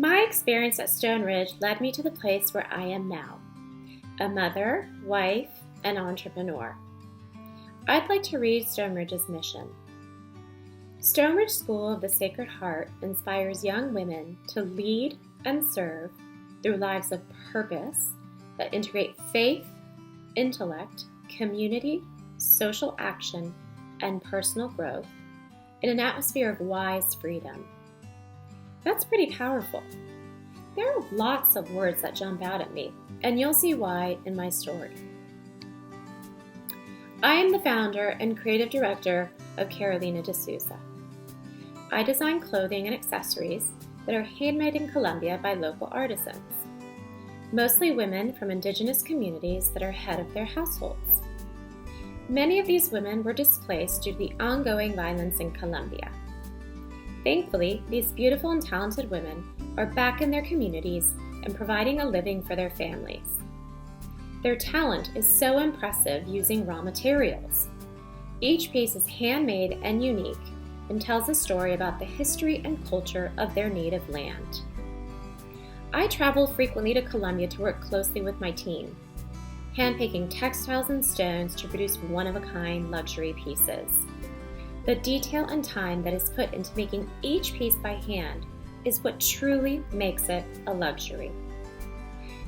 My experience at Stone Ridge led me to the place where I am now, a mother, wife, and entrepreneur. I'd like to read Stone Ridge's mission. Stone Ridge School of the Sacred Heart inspires young women to lead and serve through lives of purpose that integrate faith, intellect, community, social action, and personal growth in an atmosphere of wise freedom. That's pretty powerful. There are lots of words that jump out at me, and you'll see why in my story. I am the founder and creative director of Corredor DeSouza. I design clothing and accessories that are handmade in Colombia by local artisans, mostly women from indigenous communities that are head of their households. Many of these women were displaced due to the ongoing violence in Colombia. Thankfully, these beautiful and talented women are back in their communities and providing a living for their families. Their talent is so impressive using raw materials. Each piece is handmade and unique and tells a story about the history and culture of their native land. I travel frequently to Colombia to work closely with my team, handpicking textiles and stones to produce one-of-a-kind luxury pieces. The detail and time that is put into making each piece by hand is what truly makes it a luxury.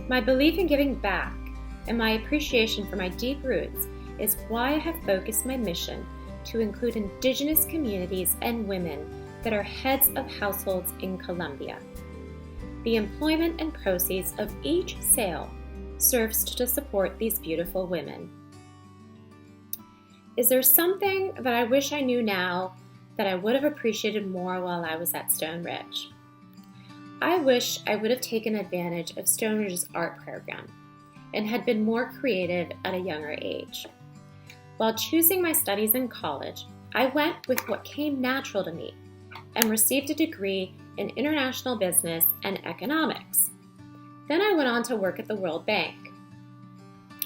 My belief in giving back and my appreciation for my deep roots is why I have focused my mission to include indigenous communities and women that are heads of households in Colombia. The employment and proceeds of each sale serves to support these beautiful women. Is there something that I wish I knew now that I would have appreciated more while I was at Stone Ridge? I wish I would have taken advantage of Stone Ridge's art program and had been more creative at a younger age. While choosing my studies in college, I went with what came natural to me and received a degree in international business and economics. Then I went on to work at the World Bank.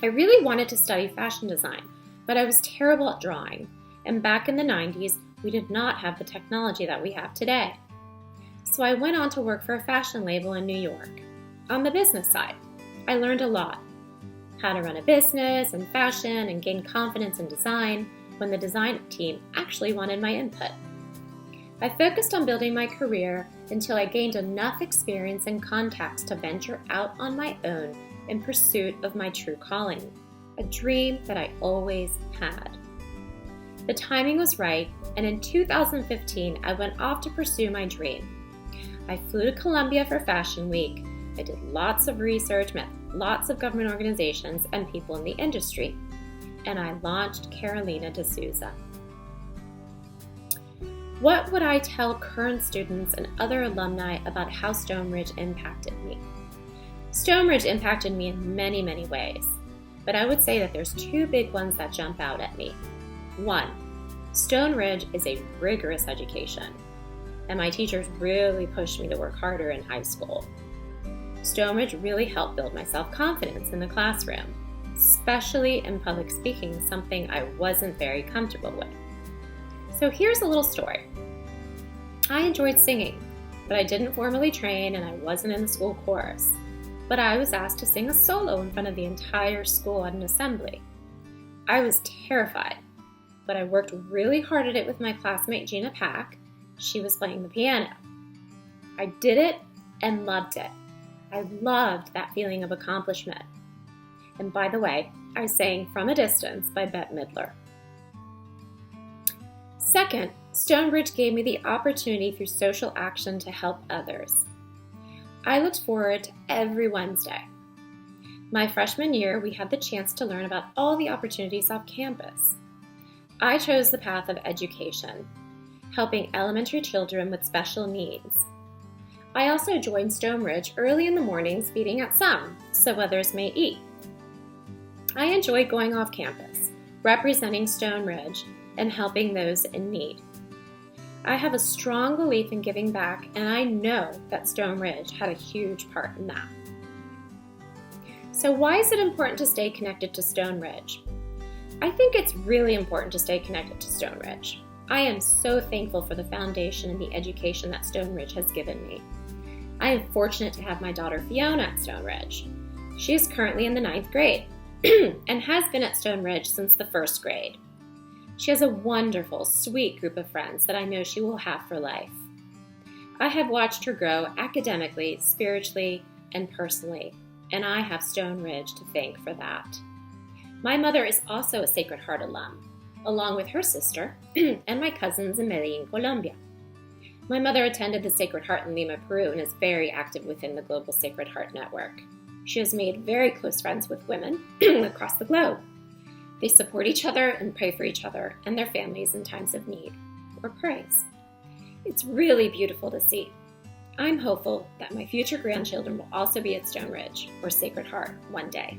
I really wanted to study fashion design, but I was terrible at drawing, and back in the 90s, we did not have the technology that we have today. So I went on to work for a fashion label in New York. On the business side, I learned a lot. How to run a business and fashion and gain confidence in design when the design team actually wanted my input. I focused on building my career until I gained enough experience and contacts to venture out on my own in pursuit of my true calling, a dream that I always had. The timing was right, and in 2015, I went off to pursue my dream. I flew to Colombia for Fashion Week. I did lots of research, met lots of government organizations and people in the industry, and I launched Corredor DeSouza. What would I tell current students and other alumni about how Stone Ridge impacted me? Stone Ridge impacted me in many, many ways, but I would say that there's two big ones that jump out at me. One, Stone Ridge is a rigorous education, and my teachers really pushed me to work harder in high school. Stone Ridge really helped build my self-confidence in the classroom, especially in public speaking, something I wasn't very comfortable with. So here's a little story. I enjoyed singing, but I didn't formally train and I wasn't in the school chorus. But I was asked to sing a solo in front of the entire school at an assembly. I was terrified, but I worked really hard at it with my classmate Gina Pack. She was playing the piano. I did it and loved it. I loved that feeling of accomplishment. And by the way, I sang From a Distance by Bette Midler. Second, Stone Ridge gave me the opportunity through social action to help others. I looked forward to every Wednesday. My freshman year, we had the chance to learn about all the opportunities off campus. I chose the path of education, helping elementary children with special needs. I also joined Stone Ridge early in the mornings feeding at some, so others may eat. I enjoyed going off campus, representing Stone Ridge, and helping those in need. I have a strong belief in giving back, and I know that Stone Ridge had a huge part in that. So why is it important to stay connected to Stone Ridge? I think it's really important to stay connected to Stone Ridge. I am so thankful for the foundation and the education that Stone Ridge has given me. I am fortunate to have my daughter Fiona at Stone Ridge. She is currently in the 9th grade and has been at Stone Ridge since the 1st grade. She has a wonderful, sweet group of friends that I know she will have for life. I have watched her grow academically, spiritually, and personally, and I have Stone Ridge to thank for that. My mother is also a Sacred Heart alum, along with her sister and my cousins in Medellin, Colombia. My mother attended the Sacred Heart in Lima, Peru, and is very active within the Global Sacred Heart Network. She has made very close friends with women across the globe. They support each other and pray for each other and their families in times of need or praise. It's really beautiful to see. I'm hopeful that my future grandchildren will also be at Stone Ridge or Sacred Heart one day.